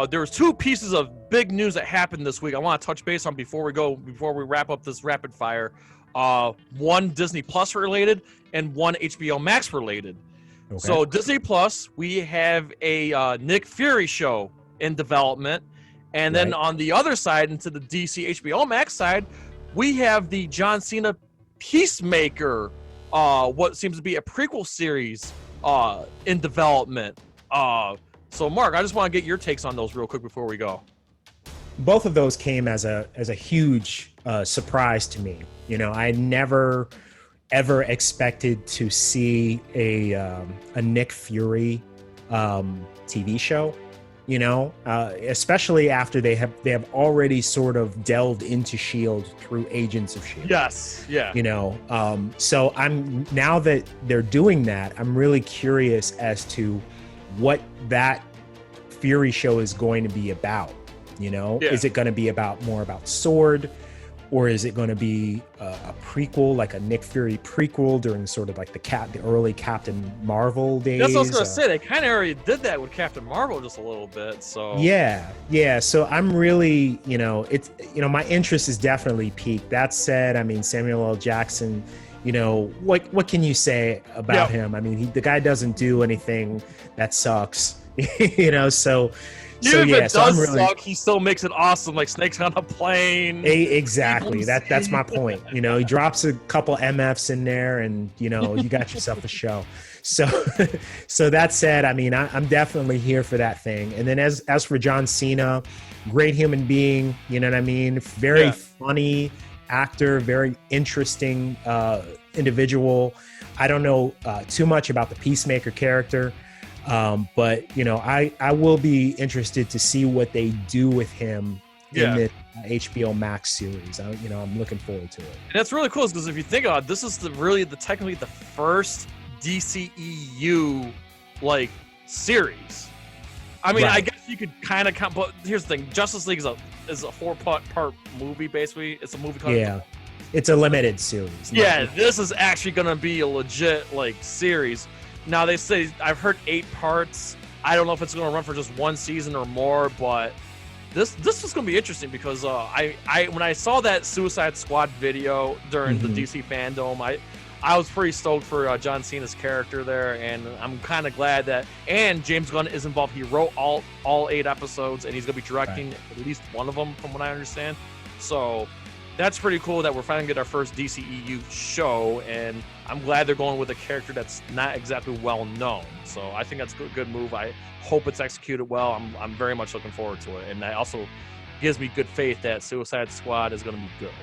there was two pieces of big news that happened this week I want to touch base on before we wrap up this rapid fire. One Disney Plus related and one HBO Max related. Okay. So Disney Plus, we have a Nick Fury show in development. And then on the other side, into the DC HBO Max side, we have the John Cena Peacemaker, what seems to be a prequel series in development. So Mark, I just want to get your takes on those real quick before we go. Both of those came as a huge surprise to me. You know, I never ever expected to see a Nick Fury TV show. You know, especially after they have already sort of delved into S.H.I.E.L.D. through Agents of S.H.I.E.L.D. Yes, yeah. You know, so now that they're doing that, I'm really curious as to what that Fury show is going to be about. You know, is it going to be more about S.W.O.R.D, or is it going to be a prequel, like a Nick Fury prequel during sort of like the early Captain Marvel days? That's what I was going to say. They kind of already did that with Captain Marvel just a little bit. So yeah. So I'm really, my interest is definitely piqued. That said, I mean, Samuel L. Jackson, you know, what can you say about him? I mean, the guy doesn't do anything that sucks, you know. So even if it does suck, he still makes it awesome, like Snakes on a Plane. Exactly. That's my point. You know, he drops a couple MFs in there, and you know, you got yourself a show. So that said, I mean, I'm definitely here for that thing. And then as for John Cena, great human being. You know what I mean? Very funny actor, very interesting individual. I don't know too much about the Peacemaker character. But you know, I will be interested to see what they do with him in the HBO Max series. I'm looking forward to it. And that's really cool because if you think about it, this is technically the first DCEU like series. I mean, I guess you could kind of count, but here's the thing: Justice League is a 4-part movie. Basically, it's a movie. It's a limited series. This is actually going to be a legit like series. Now they say I've heard 8 parts. I don't know if it's going to run for just one season or more, but this is going to be interesting because I when I saw that Suicide Squad video during the DC fandom, I was pretty stoked for John Cena's character there, and I'm kind of glad that James Gunn is involved. He wrote all 8 episodes, and he's going to be directing at least one of them, from what I understand. So that's pretty cool that we're finally getting our first DCEU show, and I'm glad they're going with a character that's not exactly well known. So I think that's a good move. I hope it's executed well. I'm very much looking forward to it, and that also gives me good faith that Suicide Squad is going to be good.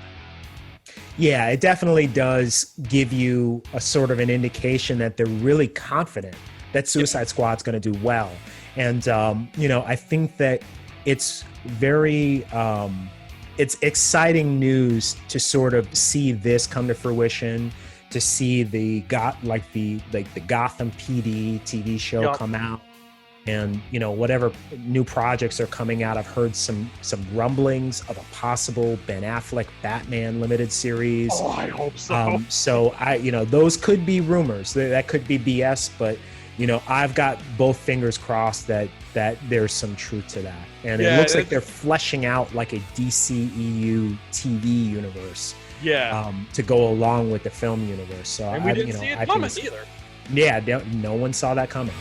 Yeah, it definitely does give you a sort of an indication that they're really confident that Suicide Squad's going to do well. And, I think that it's very... it's exciting news to sort of see this come to fruition, to see the Gotham PD TV show come out, and whatever new projects are coming out. I've heard some rumblings of a possible Ben Affleck Batman limited series. Oh, I hope so. So those could be rumors. That could be BS, but I've got both fingers crossed that there's some truth to that. And it looks like they're fleshing out like a DCEU TV universe to go along with the film universe. So and we didn't see it coming either. Yeah, no one saw that coming.